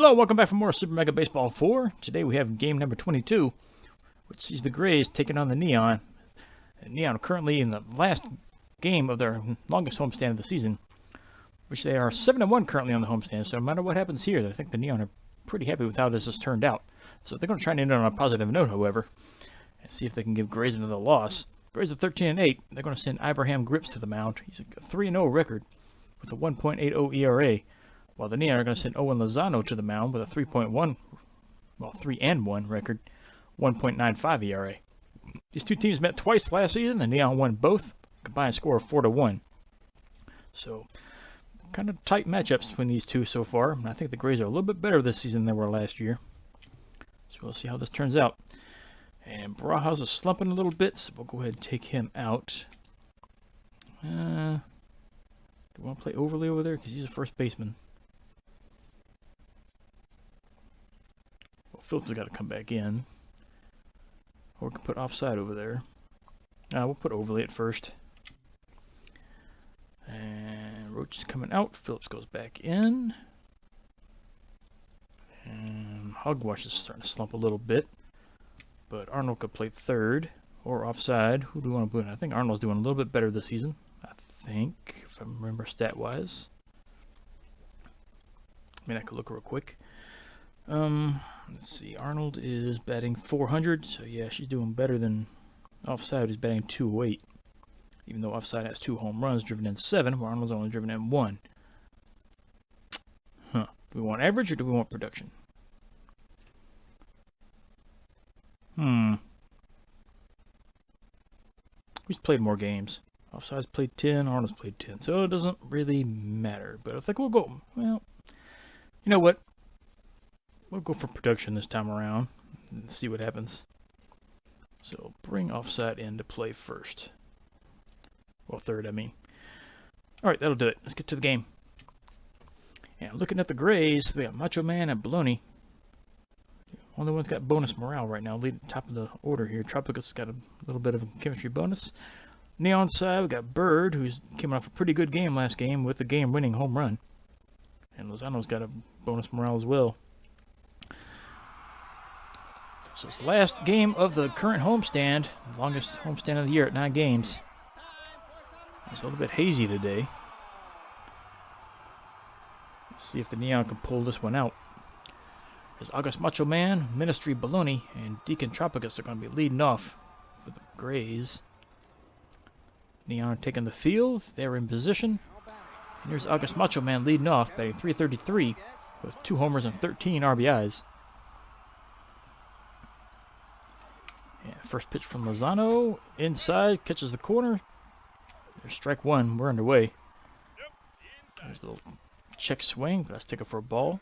Hello, welcome back for more Super Mega Baseball 4. Today we have game number 22, which sees the Grays taking on the Neon. Neon are currently in the last game of their longest homestand of the season, which they are 7-1 currently on the homestand. So no matter what happens here, I think the Neon are pretty happy with how this has turned out. So they're going to try and end it on a positive note, however, and see if they can give Grays another loss. Grays are 13-8. They're going to send Abraham Grips to the mound. He's a 3-0 record with a 1.80 ERA. While the Neon are going to send Owen Lozano to the mound with a 3-1 record, 1.95 ERA. These two teams met twice last season. The Neon won both, combined score of 4-1. So, kind of tight matchups between these two so far. I think the Grays are a little bit better this season than they were last year. So we'll see how this turns out. And Barajas is slumping a little bit, so we'll go ahead and take him out. Do we want to play Overly over there? Because he's a first baseman. Phillips has got to come back in. Or we can put offside over there. We'll put Overly at first. And Roach is coming out. Phillips goes back in. And Hogwash is starting to slump a little bit. But Arnold could play third or offside. Who do we want to put in? I think Arnold's doing a little bit better this season. I think, if I remember stat-wise. I could look real quick. Let's see, Arnold is batting 400, so yeah, she's doing better than Offside, who's batting 208. Even though Offside has 2 home runs, driven in 7, where Arnold's only driven in 1. Do we want average or do we want production? Who's played more games? Offside's played 10, Arnold's played 10, so it doesn't really matter. But I think we'll go, well, you know what? We'll go for production this time around and see what happens. So bring Offside in to play first. Well, third, I mean. Alright, that'll do it. Let's get to the game. And looking at the Grays, we got Macho Man and Baloney. Only one's got bonus morale right now, leading top of the order here. Tropicus got a little bit of a chemistry bonus. Neon side, we got Bird, who's came off a pretty good game last game with a game-winning home run. And Lozano's got a bonus morale as well. So it's the last game of the current homestand, the longest homestand of the year at 9 games. It's a little bit hazy today. Let's see if the Neon can pull this one out. As August Macho Man, Ministry Baloney, and Deacon Tropicus are going to be leading off for the Grays. Neon taking the field. They're in position. And here's August Macho Man leading off, batting .333 with 2 homers and 13 RBIs. And first pitch from Lozano. Inside, catches the corner. There's strike 1. We're underway. There's a little check swing, but let's take it for a ball.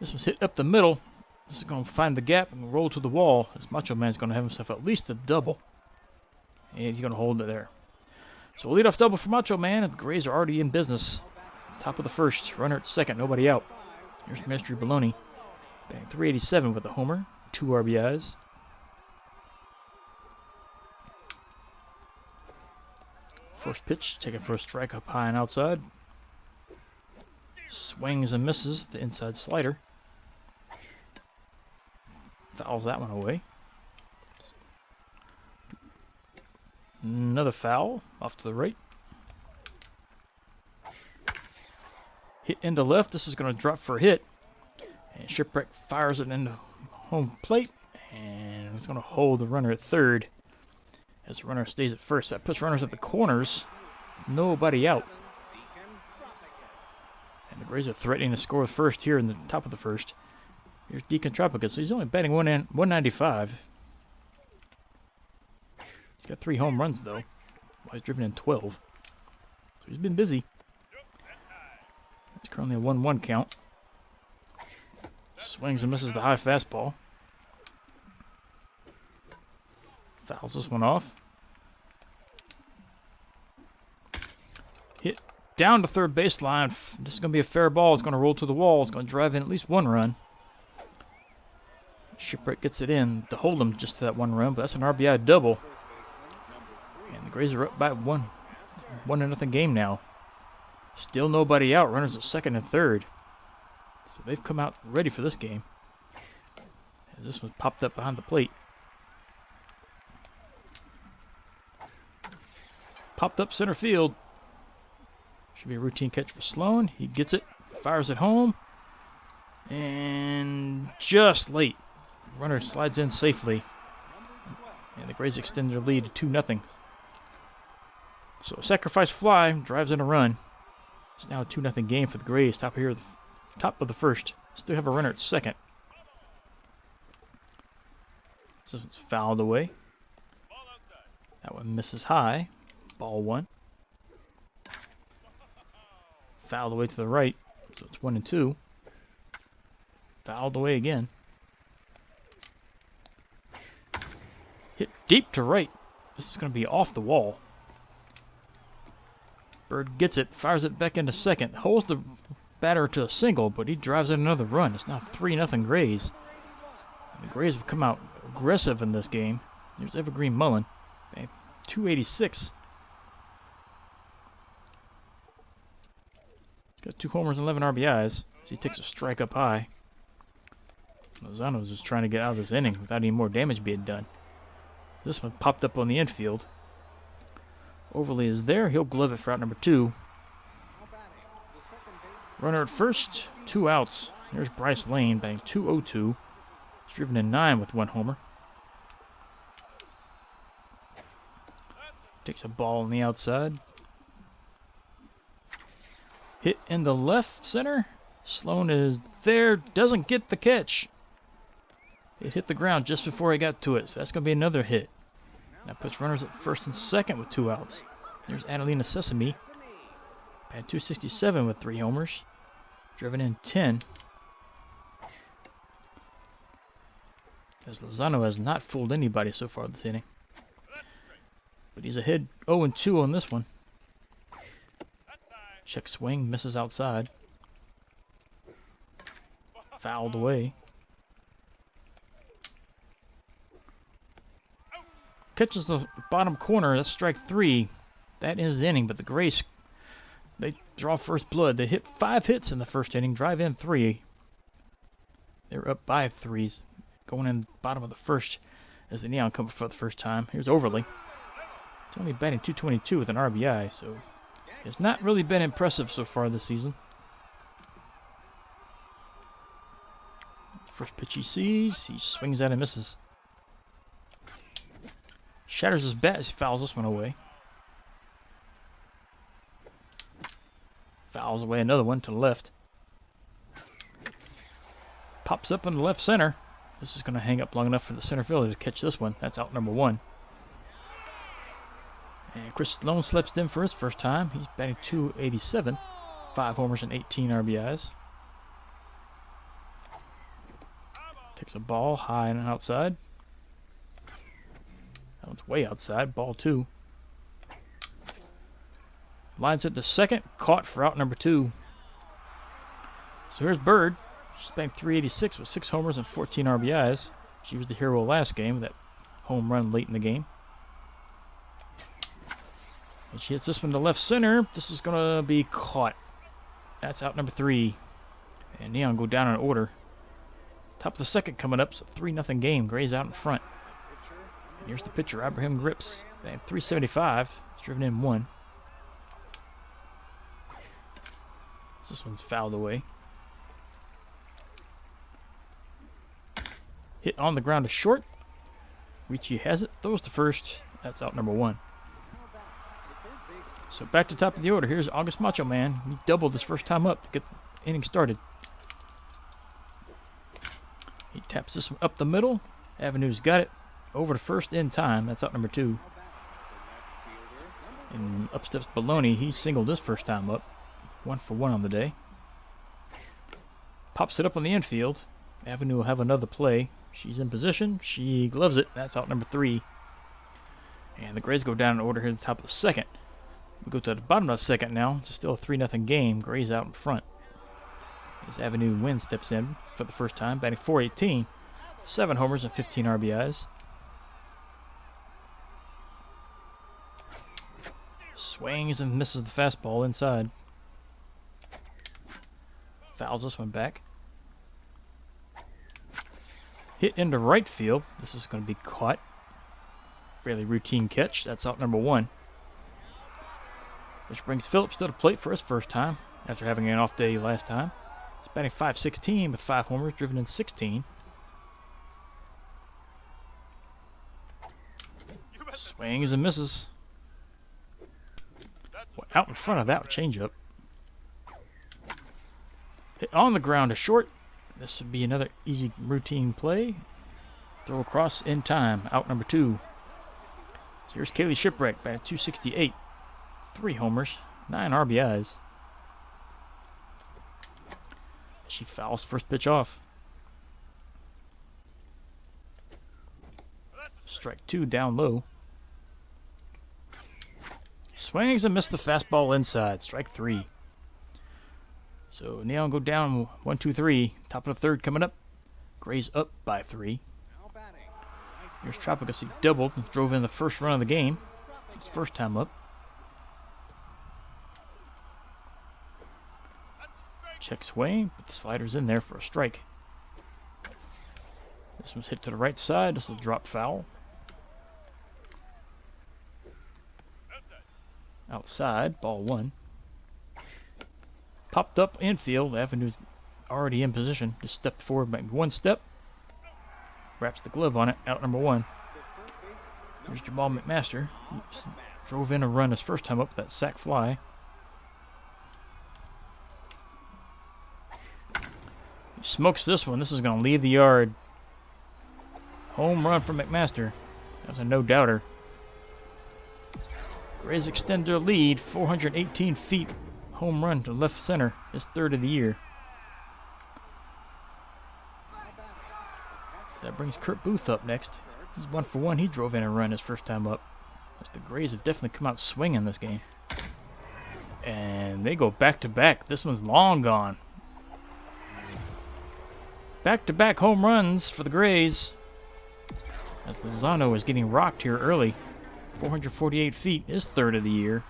This one's hit up the middle. This is going to find the gap and roll to the wall. This Macho Man's going to have himself at least a double. And he's going to hold it there. So we'll lead off double for Macho Man, and the Grays are already in business. Top of the first. Runner at second. Nobody out. Here's Mystery Baloney. Batting .387 with a homer. 2 RBIs. First pitch, taken for a strike up high and outside. Swings and misses the inside slider. Fouls that one away. Another foul off to the right. Hit into left. This is going to drop for a hit. And Shipwreck fires it into home plate. And it's going to hold the runner at third. As the runner stays at first. That puts runners at the corners. Nobody out. And the Grays are threatening to score first here in the top of the first. Here's Deacon Tropicus. He's only batting 195. He's got 3 home runs, though. Well, he's driven in 12. So he's been busy. It's currently a 1-1 count. Swings and misses the high fastball. Fouls this one off. Hit down to third baseline. This is going to be a fair ball. It's going to roll to the wall. It's going to drive in at least 1 run. Shipwreck gets it in to hold him just to that 1 run, but that's an RBI double. And the Grays are up by 1-0 game now. Still nobody out. Runners at second and third. So So they've come out ready for this game. As this one popped up behind the plate. Popped up center field. Should be a routine catch for Sloan. He gets it, fires it home, and just late. Runner slides in safely, and the Grays extend their lead to 2-0. So a sacrifice fly drives in a run. It's now a 2-0 game for the Grays. Top of the first. Still have a runner at second. So it's fouled away. That one misses high. Ball 1. Fouled away to the right. So it's 1-2. Fouled away again. Hit deep to right. This is going to be off the wall. Bird gets it, fires it back into second, holds the batter to a single, but he drives in another run. It's now 3-0 Grays. And the Grays have come out aggressive in this game. There's Evergreen Mullen. 286. He's got 2 homers and 11 RBIs as he takes a strike up high. Lozano's just trying to get out of this inning without any more damage being done. This one popped up on the infield. Overly is there. He'll glove it for out number 2. Runner at first. 2 outs. There's Bryce Lane batting .202. He's driven in 9 with 1 homer. Takes a ball on the outside. Hit in the left center. Sloan is there. Doesn't get the catch. It hit the ground just before he got to it. So that's going to be another hit. That puts runners at first and second with 2 outs. There's Adelina Sesame. Batting .267 with 3 homers. Driven in 10. As Lozano has not fooled anybody so far this inning. But he's ahead 0-2 on this one. Check swing, misses outside. Fouled away. Catches the bottom corner. That's strike 3. That ends the inning, but the Grays, they draw first blood. They hit 5 hits in the first inning, drive in 3. They're up by 3s. Going in the bottom of the first as the Neon come for the first time. Here's Overly. It's only batting .222 with an RBI, so it's not really been impressive so far this season. First pitch he sees, he swings at and misses. Shatters his bat as he fouls this one away. Fouls away another one to the left. Pops up in the left center. This is going to hang up long enough for the center fielder to catch this one. That's out number 1. And Chris Sloan slips in for his first time. He's batting .287. 5 homers and 18 RBIs. Takes a ball high and outside. That one's way outside. Ball 2. Lines it to second. Caught for out number 2. So here's Bird. She's batting .386 with 6 homers and 14 RBIs. She was the hero last game with that home run late in the game. And she hits this one to left center. This is going to be caught. That's out number 3. And Neon go down in order. Top of the second coming up. So 3-0 game. Grays out in front. And here's the pitcher, Abraham Grips. Batting .375. He's driven in 1. This one's fouled away. Hit on the ground to short. Ricci has it. Throws to first. That's out number 1. So back to top of the order. Here's August Macho Man. He doubled his first time up to get the inning started. He taps this one up the middle. Avenue's got it. Over to first in time. That's out number 2. And up steps Baloney. He singled his first time up. 1 for 1 on the day. Pops it up on the infield. Avenue will have another play. She's in position. She gloves it. That's out number 3. And the Grays go down in order here at the top of the second. We go to the bottom of the second now. It's still a 3-0 game. Grays out in front. As Avenue Wynn steps in for the first time, batting .418. 7 homers and 15 RBIs. Swings and misses the fastball inside. Fouls this one back. Hit into right field. This is going to be caught. Fairly routine catch. That's out number 1. Which brings Phillips to the plate for his first time after having an off day last time. He's batting .516 with 5 homers, driven in 16. Swings and misses. Out in front of that changeup. Hit on the ground to short. This would be another easy routine play. Throw across in time. Out number 2. So here's Kaylee Shipwreck batting .268. 3 homers, 9 RBIs. She fouls first pitch off. Strike 2 down low. Swings and missed the fastball inside. Strike 3. So now go down 1-2-3. Top of the third coming up. Grays up by 3. Here's Tropical. He doubled and drove in the first run of the game. His first time up. Check swing, but the slider's in there for a strike. This one's hit to the right side. This will drop foul. Outside, ball 1. Popped up infield. Avenue's already in position. Just stepped forward, maybe 1 step. Wraps the glove on it. Out number 1. Here's Jamal McMaster. He drove in a run his first time up with that sac fly. He smokes this one. This is going to leave the yard. Home run for McMaster. That was a no-doubter. Rays extend their lead. 418 feet. Home run to left center. His 3rd of the year. So that brings Kurt Booth up next. He's 1 for 1. He drove in a run his first time up. As the Grays have definitely come out swinging this game. And they go back-to-back. This one's long gone. Back-to-back home runs for the Grays. As Lozano is getting rocked here early. 448 feet, his 3rd of the year.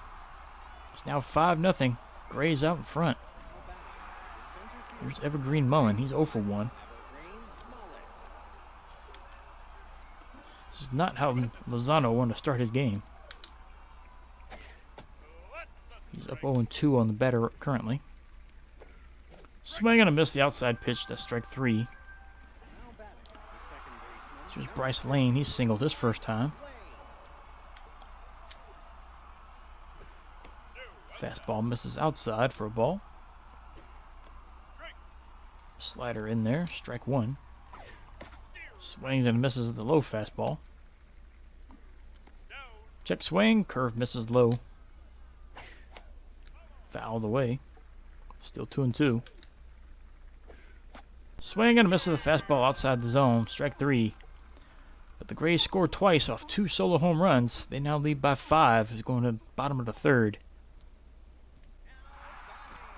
It's now 5-0. Grays out in front. Here's Evergreen Mullen. He's 0 for 1. This is not how Lozano wanted to start his game. He's up 0-2 on the batter currently. Swing and a miss the outside pitch. That's strike 3. Here's Bryce Lane. He's singled his first time. Fastball misses outside for a ball. Slider in there. Strike 1. Swings and misses the low fastball. Check swing. Curve misses low. Fouled away. Still 2-2. Swing and a miss of the fastball outside the zone. Strike 3. But the Grays scored twice off 2 solo home runs. They now lead by 5. He's going to the bottom of the 3rd.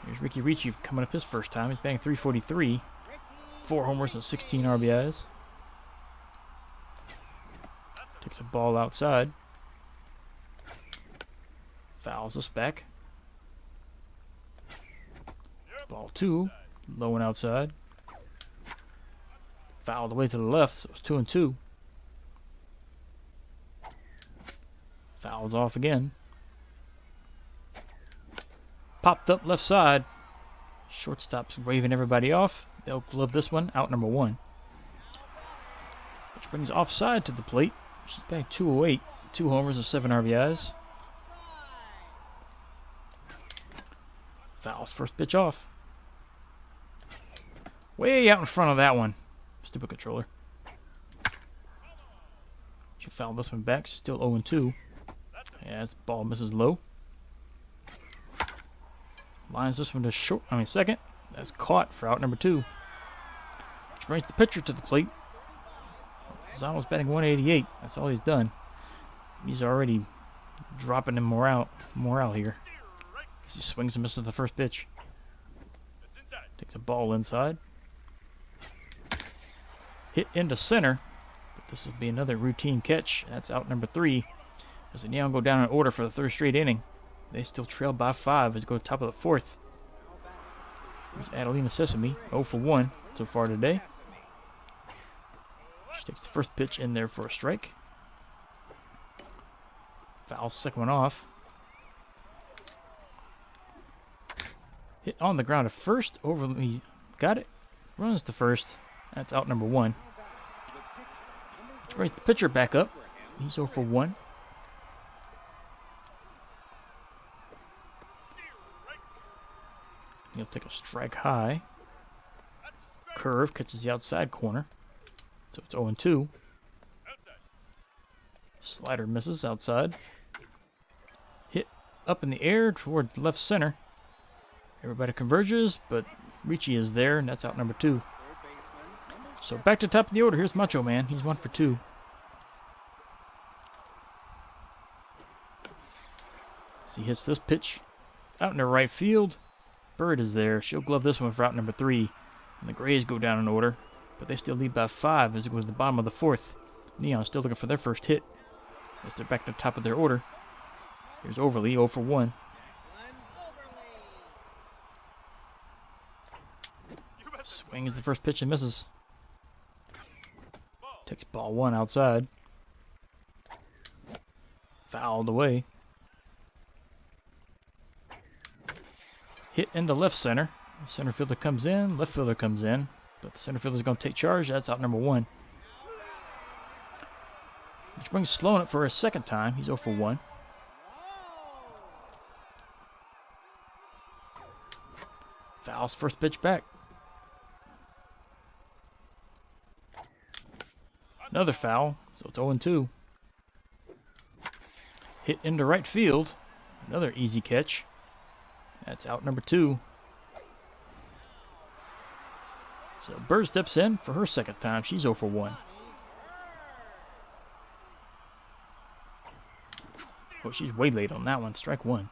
Here's Ricky Ricci coming up his first time. He's batting .343. 4 homers and 16 RBIs. Takes a ball outside. Fouls us back. Ball 2. Low and outside. Fouled away to the left, so it's 2-2. Fouls off again. Popped up left side. Shortstop's waving everybody off. They'll glove this one. Out number 1. Which brings offside to the plate. She's batting .208. 2 homers and 7 RBIs. Fouls first pitch off. Way out in front of that one. Stupid controller. She fouled this one back. She's still 0-2. Yeah, this ball misses low. Lines this one to second. That's caught for out number 2. Which brings the pitcher to the plate. Zano's batting .188. That's all he's done. He's already dropping in morale here. He swings and misses the first pitch. Takes a ball inside. Hit into center. But this will be another routine catch. That's out number 3. As the Neon go down in order for the 3rd straight inning. They still trail by 5 as they go to top of the 4th. Here's Adelina Sesame, 0 for 1 so far today. She takes the first pitch in there for a strike. Foul, second one off. Hit on the ground at first. Overly got it. Runs to first. That's out number 1. Which brings the pitcher back up. He's 0 for 1. He'll take a strike high. Curve catches the outside corner. So it's 0 and 2. Slider misses outside. Hit up in the air toward left center. Everybody converges, but Ricci is there, and that's out number 2. So back to the top of the order. Here's Macho Man. He's 1 for 2. As he hits this pitch out in the right field. Bird is there. She'll glove this one for out number 3. And the Grays go down in order, but they still lead by 5 as it goes to the bottom of the 4th. Neon still looking for their first hit as they're back to the top of their order. Here's Overly, 0 for 1. Swings the first pitch and misses. Takes ball 1 outside. Fouled away. Hit into left center. Center fielder comes in, left fielder comes in, but the center fielder is going to take charge. That's out number 1. Which brings Sloan up for a second time. He's 0 for 1. Fouls first pitch back. Another foul, so it's 0 and 2. Hit into right field. Another easy catch. That's out number 2. So Bird steps in for her second time. She's 0 for 1. Oh, she's way late on that one. Strike 1.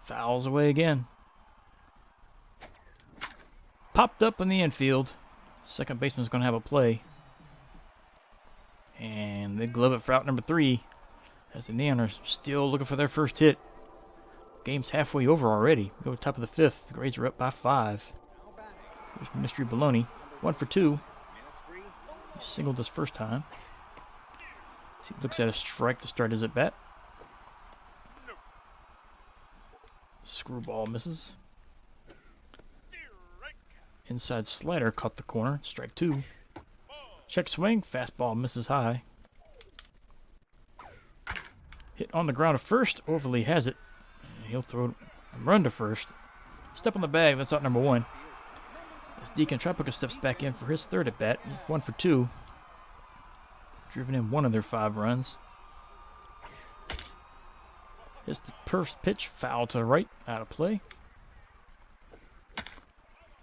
Fouls away again. Popped up in the infield. Second baseman's going to have a play. And they glove it for out number 3. As the Neon are still looking for their first hit. Game's halfway over already. We go to top of the 5th. The Grays are up by 5. Here's Ministry Baloney. 1 for 2. He singled his first time. He looks at a strike to start his at bat. Screwball misses. Inside slider caught the corner. Strike 2. Check swing. Fastball misses high. Hit on the ground at first. Overly has it. He'll throw a run to first. Step on the bag. That's out number 1. As Deacon Tropica steps back in for his third at bat. He's 1 for 2. Driven in 1 of their 5 runs. Hits the first pitch. Foul to the right. Out of play.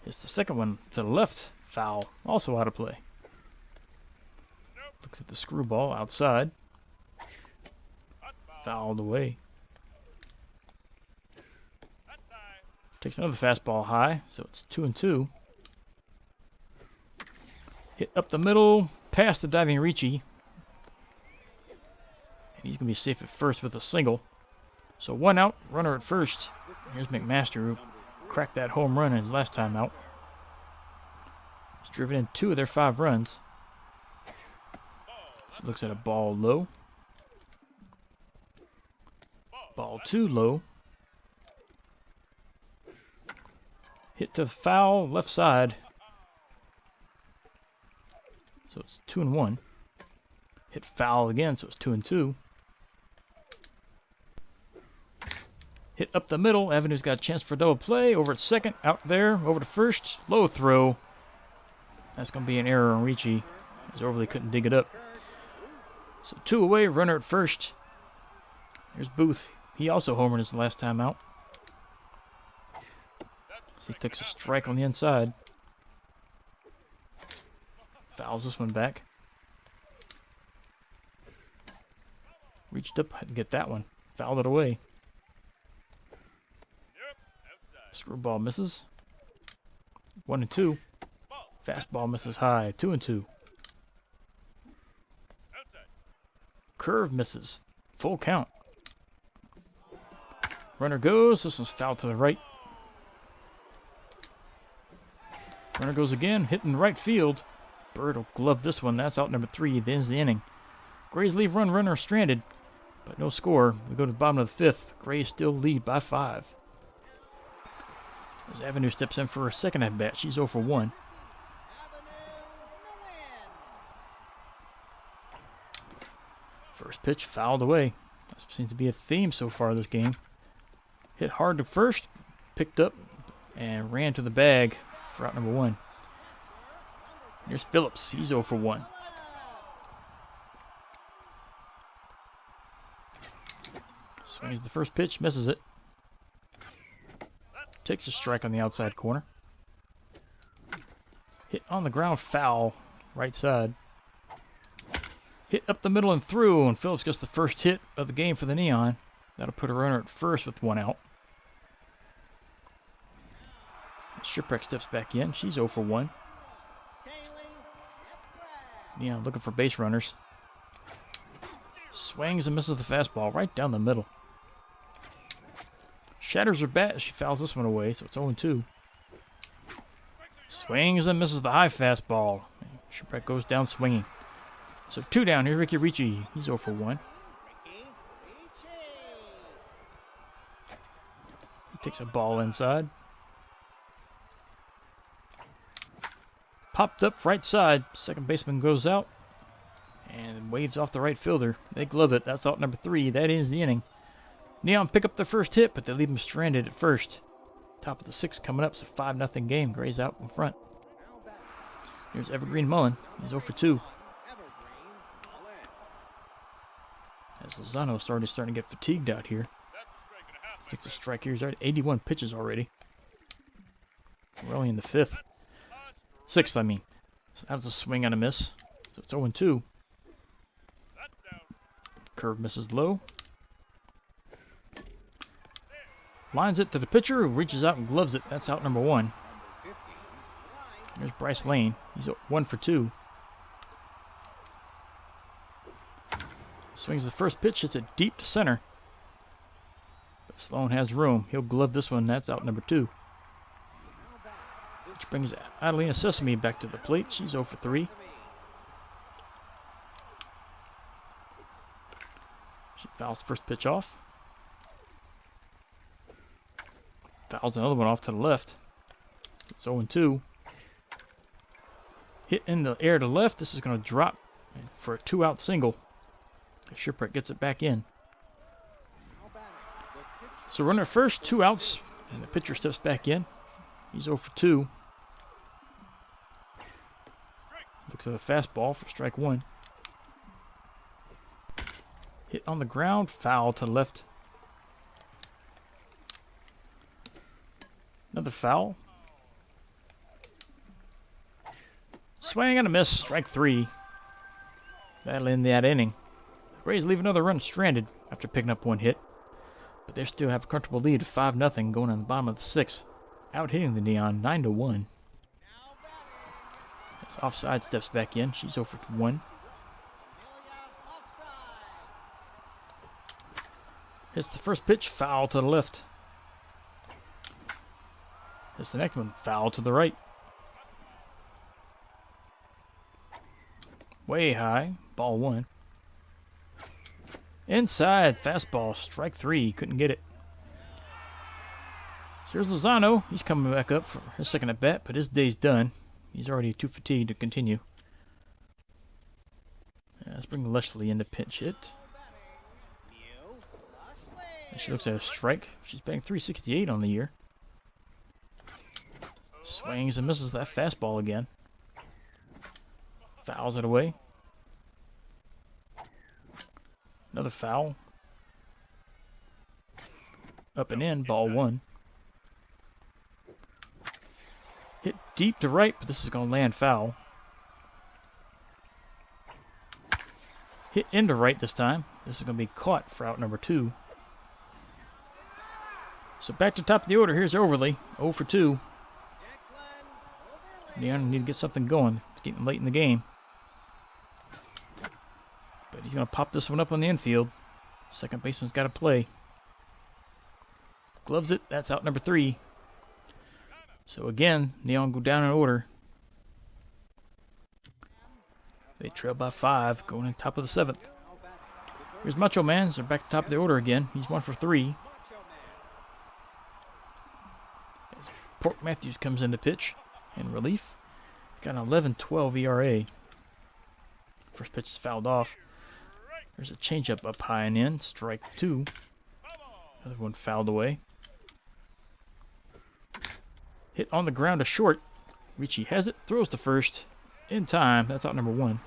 Hits the second one to the left. Foul. Also out of play. Looks at the screwball outside. Fouled away. Takes another fastball high, so it's 2 and 2. Hit up the middle, past the diving Ricci. And he's going to be safe at first with a single. So 1 out, runner at first. Here's McMaster, who cracked that home run in his last time out. He's driven in 2 of their 5 runs. So looks at a ball low. Ball 2 low. Hit to foul left side. So it's 2 and 1. Hit foul again, so it's 2 and 2. Hit up the middle. Avenue's got a chance for a double play. Over at second, out there, over to first. Low throw. That's going to be an error on Ricci, as Overly couldn't dig it up. So 2 away, runner at first. Here's Booth. He also homered his last time out. So he takes a strike on the inside. Fouls this one back. Reached up and get that one. Fouled it away. Screwball misses. 1 and 2. Fastball misses high. 2 and 2. Curve misses. Full count. Runner goes. This one's fouled to the right. Runner goes again, hitting right field. Bird will glove this one. That's out number 3. That ends the inning. Grays leave runner stranded, but no score. We go to the bottom of the 5th. Grays still lead by 5. As Avenue steps in for her second at bat, she's 0 for 1. First pitch fouled away. That seems to be a theme so far this game. Hit hard to first, picked up, and ran to the bag for out number 1. Here's Phillips. He's 0 for 1. Swings the first pitch, misses it. Takes a strike on the outside corner. Hit on the ground, foul, right side. Hit up the middle and through, and Phillips gets the first hit of the game for the Neon. That'll put a runner at first with 1 out. Shipwreck steps back in. She's 0 for 1. Neon looking for base runners. Swings and misses the fastball right down the middle. Shatters her bat. She fouls this one away, so it's 0-2. Swings and misses the high fastball. Shipwreck goes down swinging. So 2 down. Here's Ricky Ricci. He's 0 for 1. He takes a ball inside. Popped up right side. Second baseman goes out and waves off the right fielder. They glove it. That's out number 3. That ends the inning. Neon pick up their first hit, but they leave him stranded at first. Top of the 6th coming up. It's a 5-0 game. Gray's out in front. Here's Evergreen Mullen. He's 0 for 2. As Lozano's starting to get fatigued out here. Takes a strike here. He's already 81 pitches already. We're only in the 5th. 6th, I mean. So that was a swing and a miss. So it's 0-2. Curve misses low. Lines it to the pitcher, who reaches out and gloves it. That's out number 1. There's Bryce Lane. He's 1 for 2. Swings the first pitch, hits it deep to center. But Sloan has room. He'll glove this one. That's out number 2. Which brings Adelina Sesame back to the plate. She's 0 for 3. She fouls the first pitch off. Fouls another one off to the left. It's 0-2. Hit in the air to left. This is going to drop for a 2-out single. Shipwreck gets it back in. So runner first, 2 outs, and the pitcher steps back in. He's 0 for 2. Looks at the fastball for strike 1. Hit on the ground, foul to the left. Another foul. Swing and a miss, strike 3. That'll end that inning. Rays leave another run stranded after picking up 1 hit. But they still have a comfortable lead of 5-0 going on the bottom of the 6th. Out hitting the Neon 9-1. As Offside steps back in. She's 0 for 1. Hits the first pitch, foul to the left. Hits the next one, foul to the right. Way high, ball 1. Inside, fastball, strike 3. Couldn't get it. So here's Lozano. He's coming back up for his second at bat, but his day's done. He's already too fatigued to continue. Let's bring Leslie in to pinch hit. And she looks at a strike. She's batting .368 on the year. Swings and misses that fastball again. Fouls it away. Another foul. Up and in, ball 1. Hit deep to right, but this is going to land foul. Hit into right this time. This is going to be caught for out number 2. So back to top of the order. Here's Overly, 0 for 2. Neon need to get something going. It's getting late in the game. But he's going to pop this one up on the infield. Second baseman's got to play. Gloves it. That's out number 3. So again, Neon go down in order. They trail by 5, going in top of the 7th. Here's Macho Man. They're back to top of the order again. He's 1 for 3. As Pork Matthews comes in to pitch in relief. Got an 11-12 ERA. First pitch is fouled off. There's a changeup up high and in. Strike 2. Another one fouled away. Hit on the ground to short. Ricci has it. Throws to first. In time. That's out number 1.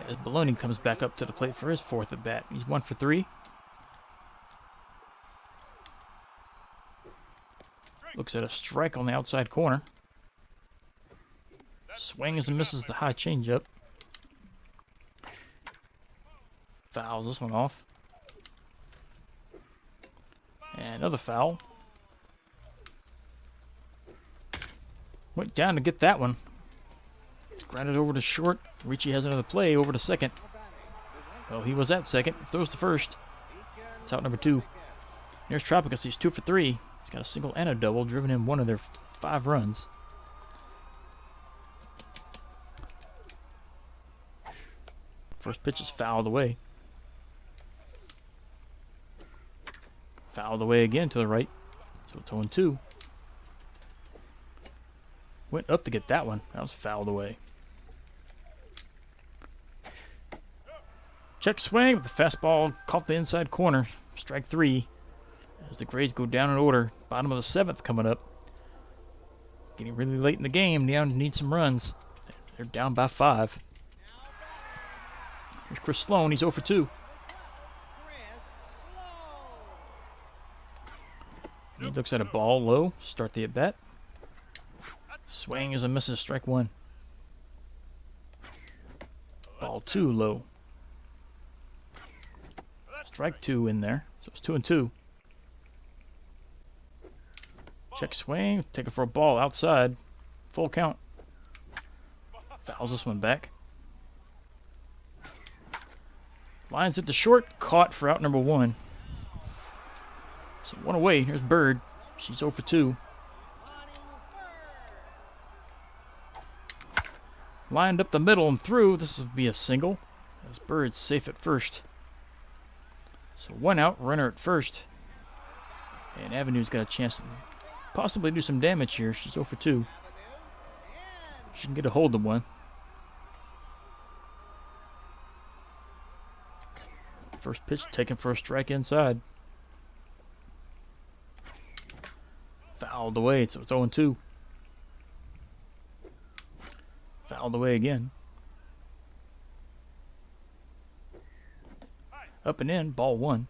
As Baloney comes back up to the plate for his 4th at bat. He's 1 for 3. Looks at a strike on the outside corner. Swings and misses the high changeup. Fouls this one off. And another foul. Went down to get that one. It's grounded over to short. Ricci has another play over to second. Well, he was at second. Throws to first. It's out number 2. There's Tropicus. He's 2 for 3. He's got a single and a double, driven in 1 of their 5 runs. First pitch is fouled away. Fouled away again to the right. So it's 0-2. Went up to get that one. That was fouled away. Check swing with the fastball. Caught the inside corner. Strike 3. As the Grays go down in order. Bottom of the 7th coming up. Getting really late in the game. Now need some runs. They're down by 5. Here's Chris Sloan. He's 0 for 2. He looks at a ball low. Start the at bat. Swings and misses. Strike 1. Ball 2 low. Strike 2 in there. So it's 2-2. Check swing. Take it for a ball outside. Full count. Fouls this one back. Lines it to short. Caught for out number 1. So 1 away. Here's Bird. She's 0 for 2. Lined up the middle and through. This will be a single. As Bird's safe at first. So 1 out. Runner at first. And Avenue's got a chance to possibly do some damage here. She's 0 for 2. She can get a hold of one. First pitch taken for a strike inside. Fouled away, so it's 0-2. Fouled away again. Up and in, ball 1.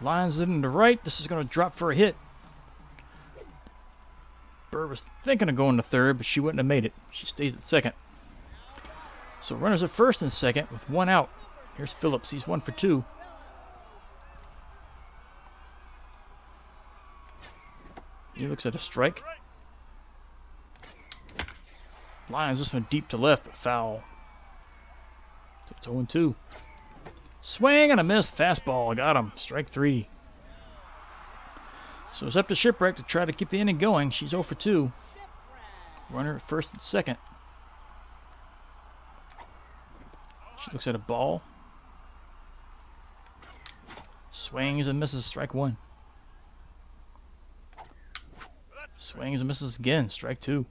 Lines it into right. This is going to drop for a hit. Bird was thinking of going to third, but she wouldn't have made it. She stays at second. So runners at first and second with 1 out. Here's Phillips. He's 1 for 2. He looks at a strike. Lines this one deep to left, but foul. So it's 0-2. Swing and a miss. Fastball. Got him. Strike 3. So it's up to Shipwreck to try to keep the inning going. She's 0 for 2. Runner at first and second. She looks at a ball. Swings and misses. Strike 1. Swings and misses again. Strike 2.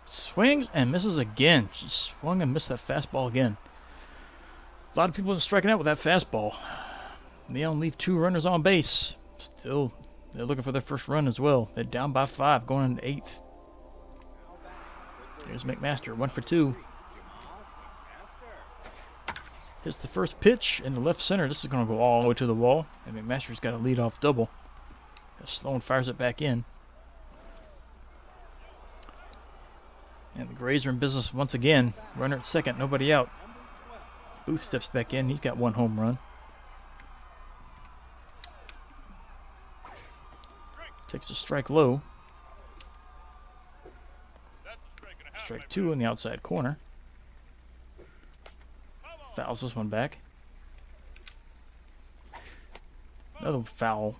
Swings and misses again. She swung and missed that fastball again. A lot of people are striking out with that fastball. They only leave 2 runners on base. Still, they're looking for their first run as well. They're down by 5, going into 8th. There's McMaster, 1 for 2. Hits the first pitch in the left center. This is going to go all the way to the wall. And McMaster's got a leadoff double. Sloan fires it back in. And the Grays are in business once again. Runner at second, nobody out. Booth steps back in. He's got 1 home run. Takes a strike low. Strike 2 in the outside corner. Fouls this one back. Another foul.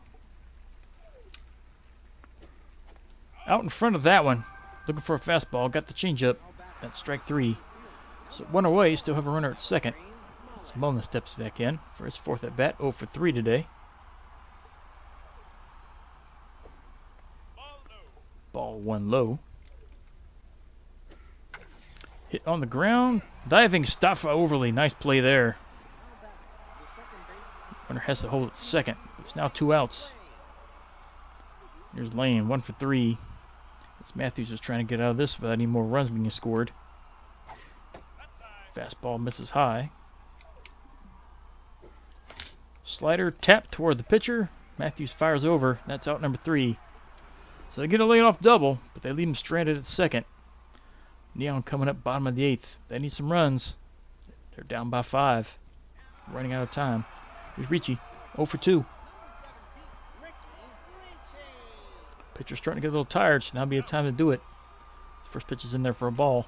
Out in front of that one. Looking for a fastball. Got the changeup. That's strike 3. So 1 away. Still have a runner at second. As Mullins steps back in for his 4th at bat. 0 for 3 today. Ball 1 low. Hit on the ground. Diving Staffa Overly. Nice play there. Runner has to hold at second. It's now 2 outs. Here's Lane. 1 for 3. As Matthews is trying to get out of this without any more runs being scored. Fastball misses high. Slider tapped toward the pitcher. Matthews fires over. That's out number 3. So they get a leadoff double, but they leave him stranded at second. Neon coming up bottom of the 8th. They need some runs. They're down by 5. Running out of time. Here's Ricci. 0 for 2. Pitcher's starting to get a little tired. Should now be a time to do it. First pitch is in there for a ball.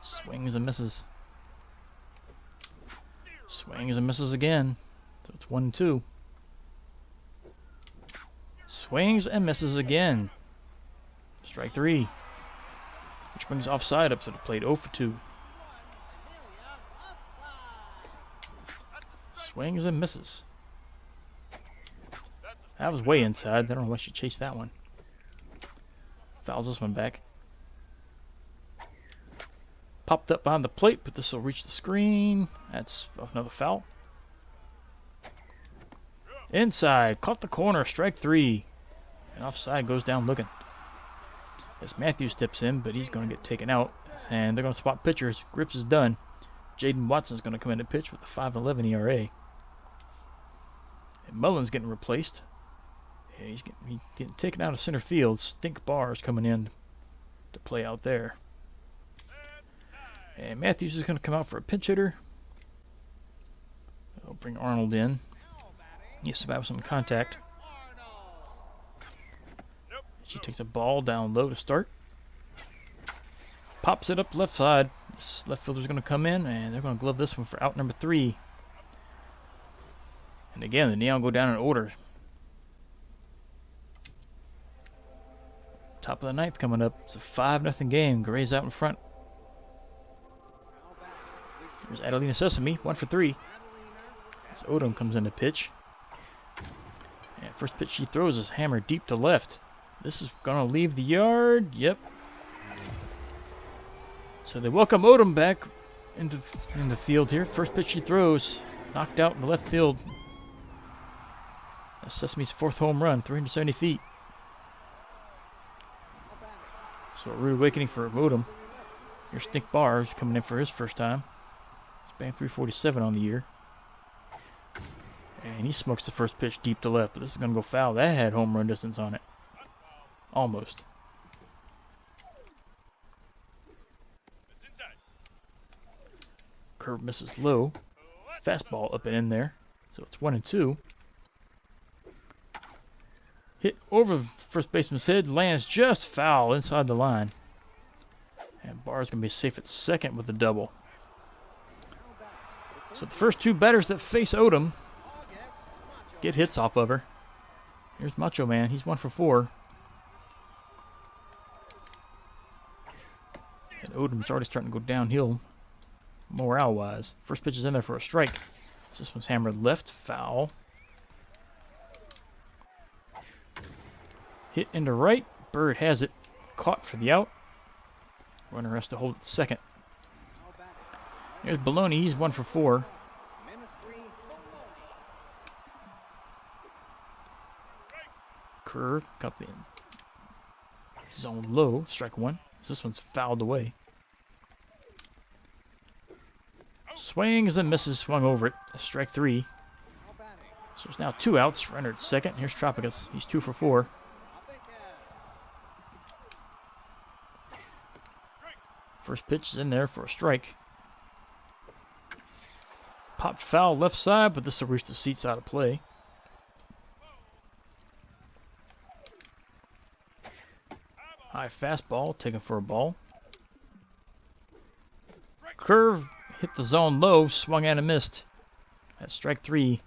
Swings and misses. Swings and misses again. So it's 1-2. Swings and misses again. Strike 3. Which brings offside up to the plate. 0 for 2. Swings and misses. That was way inside. I don't know why she chased that one. Fouls this one back. Popped up behind the plate, but this will reach the screen. That's another foul. Inside. Caught the corner. Strike 3. And offside goes down looking. As Matthews steps in, but he's going to get taken out. And they're going to swap pitchers. Grips is done. Jaden Watson's going to come in to pitch with a 5.11 ERA. And Mullins getting replaced. Yeah, he's getting taken out of center field. Stink Barr's coming in to play out there. And Matthews is going to come out for a pinch hitter. They'll bring Arnold in. He survived some contact. She takes a ball down low to start. Pops it up left side. This left fielder's going to come in, and they're going to glove this one for out number 3. And again, the Neon go down in order. Top of the 9th coming up. It's a 5-0 game. Gray's out in front. There's Adelina Sesame, 1 for 3. As Odom comes in to pitch. And first pitch she throws is hammered deep to left. This is going to leave the yard. Yep. So they welcome Odom back into the field here. First pitch he throws. Knocked out in the left field. That's Sesame's 4th home run, 370 feet. So a rude awakening for Odom. Here's Stink Barr, who's coming in for his first time. He's batting 347 on the year. And he smokes the first pitch deep to left, but this is going to go foul. That had home run distance on it. Almost. Curve misses low. Fastball up and in there. So it's 1-2. Hit over first baseman's head. Lands just foul inside the line. And Barr's going to be safe at second with the double. So the first 2 batters that face Odom get hits off of her. Here's Macho Man. He's 1 for 4. And Odom's already starting to go downhill morale-wise. First pitch is in there for a strike. This one's hammered left. Foul. Hit into right. Bird has it. Caught for the out. Runner has to hold it second. Here's Baloney. He's 1 for 4. Curve. Got the zone low. Strike 1. This one's fouled away. Swings and misses. Swung over it. Strike 3. So there's now 2 outs. Runner at second. Here's Tropicus. He's 2 for 4. First pitch is in there for a strike. Popped foul left side, but this will reach the seats out of play. High fastball, taken for a ball. Curve, hit the zone low, swung at and missed. That's strike 3.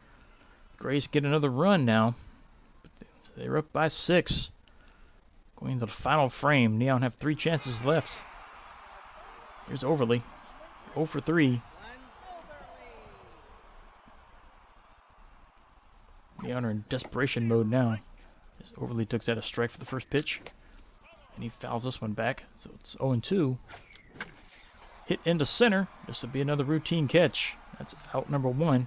Grays get another run now. They're up by 6. Going into the final frame. Neon have 3 chances left. Here's Overly. 0 for 3. Neon are in desperation mode now. As Overly took that a strike for the first pitch. And he fouls this one back. So it's 0-2. Hit into center. This will be another routine catch. That's out number 1.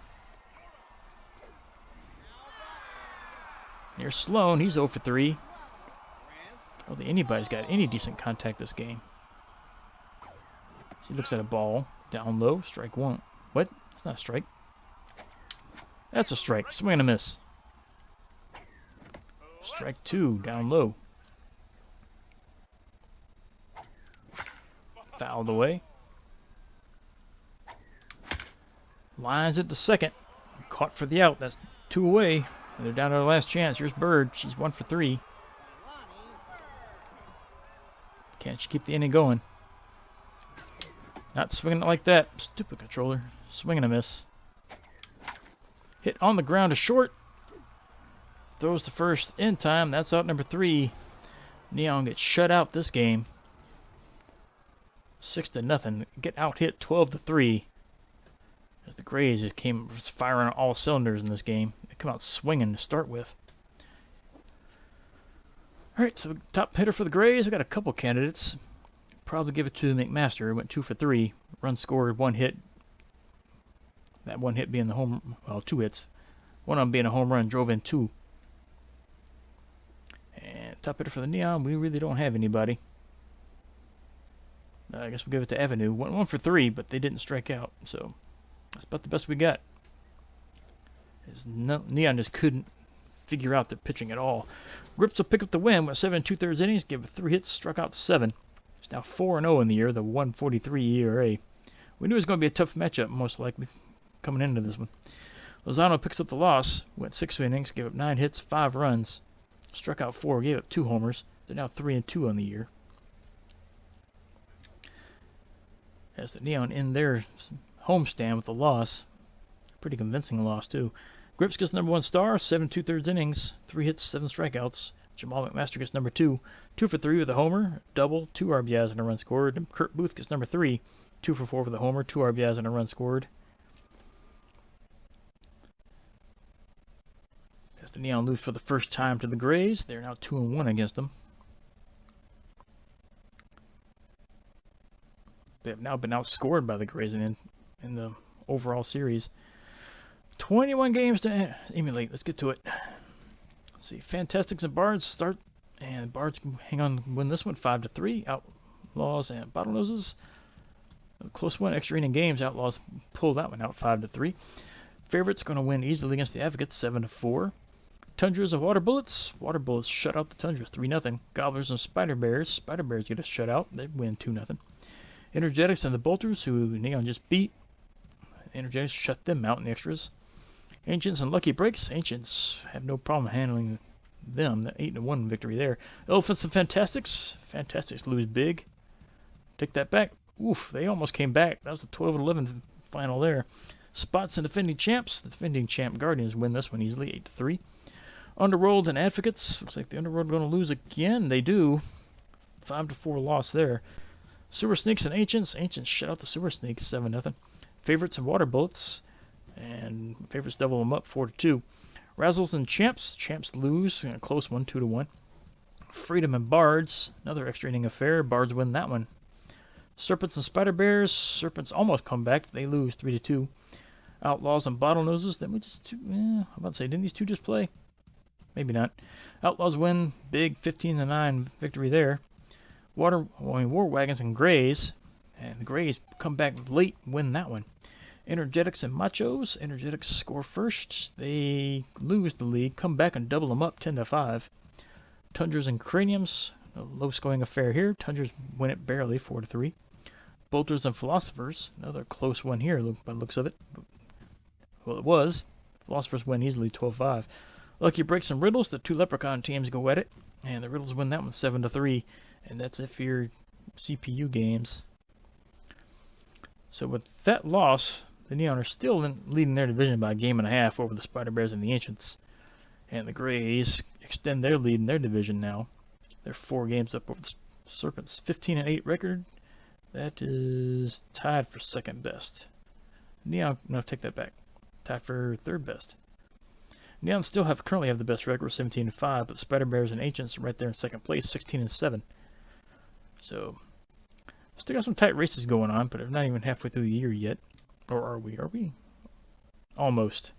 Near Sloan, he's 0 for 3. I don't think anybody's got any decent contact this game. He looks at a ball. Down low. Strike 1. What? It's not a strike. That's a strike. Swing and a miss. Strike 2. Down low. Fouled away. Lines at the second. Caught for the out. That's 2 away. And they're down to their last chance. Here's Bird. She's 1 for 3. Can't she keep the inning going? Not swinging it like that. Stupid controller. Swing and a miss. Hit on the ground to short. Throws the first in time. That's out number 3. Neon gets shut out this game. 6-0. Get out hit 12-3. As the Grays just came firing on all cylinders in this game. They come out swinging to start with. Alright, so top hitter for the Grays. We got a couple candidates. Probably give it to McMaster. Went 2 for 3. Run scored, 1 hit. That 1 hit being the home, well, 2 hits. One of them being a home run, drove in 2. And top hitter for the Neon, we really don't have anybody. I guess we'll give it to Avenue. Went 1 for 3, but they didn't strike out, so that's about the best we got. Neon just couldn't figure out their pitching at all. Grips will pick up the win with 7 2/3 innings, gave 3 hits, struck out 7. It's now 4-0 in the year, the 1.43 ERA. We knew it was going to be a tough matchup, most likely, coming into this one. Lozano picks up the loss, went 6 innings, gave up 9 hits, 5 runs, struck out 4, gave up 2 homers. They're now 3-2 on the year. As the Neon in their homestand with the loss. Pretty convincing loss, too. Grips gets number 1 star, 7 2/3 innings, 3 hits, 7 strikeouts. Jamal McMaster gets number 2, 2 for 3 with a homer, double, 2 RBIs and a run scored. And Kurt Booth gets number 3, 2 for 4 with a homer, 2 RBIs and a run scored. As the Neon lose for the first time to the Grays, they're now 2-1 against them. They have now been outscored by the Grays in the overall series. 21 games to emulate. Let's get to it. Let's see. Fantastics and Bards start. And Bards can hang on and win this one 5-3. Outlaws and Bottlenoses. A close one. Extra inning games. Outlaws pull that one out 5-3. Favorites going to win easily against the Advocates 7-4. Tundras and Water Bullets. Water Bullets shut out the Tundras 3-0. Gobblers and Spider Bears. Spider Bears get a shutout. They win 2-0. Energetics and the Bolters, who Neon just beat. Energetics shut them out in the extras. Ancients and Lucky Breaks. Ancients have no problem handling them. The 8-1 victory there. Elephants and Fantastics. Fantastics lose big. Take that back. Oof, they almost came back. That was the 12-11 final there. Spots and Defending Champs. The defending champ Guardians win this one easily, 8-3. Underworld and Advocates. Looks like the Underworld are going to lose again. They do. 5-4 loss there. Sewer Sneaks and Ancients. Ancients shut out the Sewer Sneaks 7-0. Favorites and Water Bullets. And favorites double them up 4-2. Razzles and Champs. Champs lose. A close one, 2-1. Freedom and Bards. Another extra inning affair. Bards win that one. Serpents and Spider Bears. Serpents almost come back. They lose 3-2. Outlaws and Bottlenoses. Then we just I'm about to say, didn't these two just play? Maybe not. Outlaws win big 15-9 victory there. War Wagons and Grays. And the Grays come back late, win that one. Energetics and Machos. Energetics score first. They lose the lead, come back and double them up 10-5. Tundras and Craniums. A low-scoring affair here. Tundras win it barely 4-3. Bolters and Philosophers. Another close one here by the looks of it. Well, it was. Philosophers win easily 12-5. Lucky Breaks and Riddles. The 2 Leprechaun teams go at it. And the Riddles win that one 7-3. And that's it for your CPU games. So with that loss, the Neon are still leading their division by a game and a half over the Spider Bears and the Ancients. And the Grays extend their lead in their division now They're 4 games up over the Serpents. 15-8 record. That is tied for second best. Neon, no, take that back. Tied for third best. Neon still currently have the best record, 17-5, but Spider Bears and Ancients are right there in second place, 16-7. So, still got some tight races going on, but they're not even halfway through the year yet. Or are we? Are we? Almost.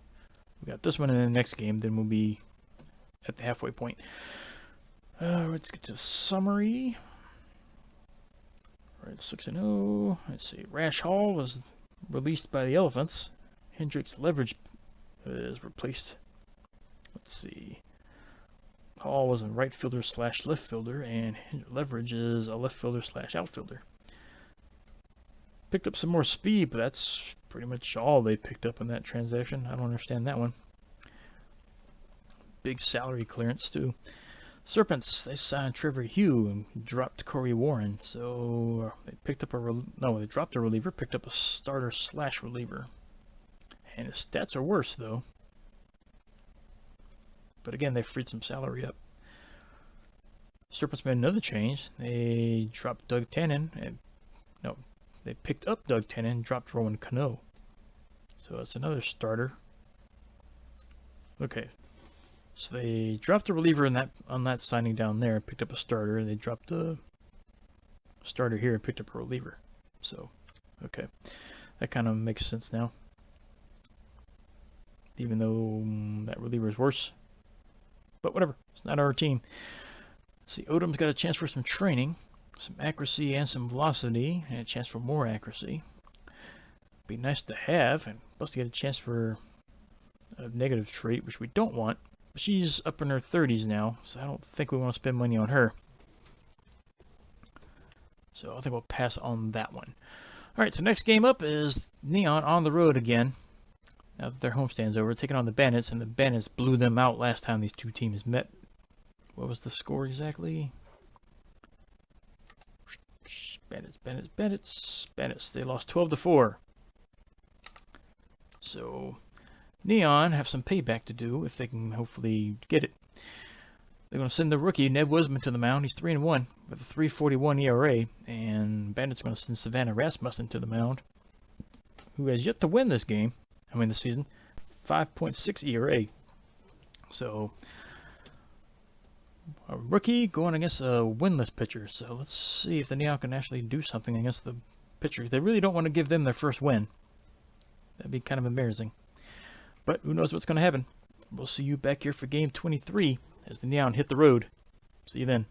We got this one in the next game, then we'll be at the halfway point. Let's get to the summary. All right, 6-0. Let's see. Rash Hall was released by the Elephants. Hendricks Leverage is replaced. Let's see. Hall was a right fielder / left fielder, and Leverage is a left fielder / outfielder. Picked up some more speed, but that's pretty much all they picked up in that transaction. I don't understand that one. Big salary clearance, too. Serpents, they signed Trevor Hugh and dropped Corey Warren. So they picked up they dropped a reliever, picked up a starter / reliever. And his stats are worse, though. But again, they freed some salary up. Serpents made another change. They dropped Doug Tannen. They picked up Doug Tannen and dropped Rowan Cano. So that's another starter. Okay. So they dropped a reliever on that signing down there, picked up a starter, and they dropped a starter here and picked up a reliever. So, okay. That kind of makes sense now. Even though that reliever is worse. But whatever. It's not our team. See, Odom's got a chance for some training, some accuracy and some velocity, and a chance for more accuracy. Be nice to have, and plus to get a chance for a negative trait, which we don't want. She's up in her 30s now, so I don't think we want to spend money on her. So I think we'll pass on that one. Alright, so next game up is Neon on the road again. Now that their homestand's over, taking on the Bandits, and the Bandits blew them out last time these two teams met. What was the score exactly? Bandits. They lost 12-4. So Neon have some payback to do if they can hopefully get it. They're going to send the rookie Ned Wisman to the mound. He's 3-1 with a 3.41 ERA, and Bandits are going to send Savannah Rasmussen to the mound, who has yet to win this game. This season, 5.6 ERA. So a rookie going against a winless pitcher. So let's see if the Neon can actually do something against the pitchers. They really don't want to give them their first win. That'd be kind of embarrassing. But who knows what's going to happen. We'll see you back here for game 23 as the Neon hit the road. See you then.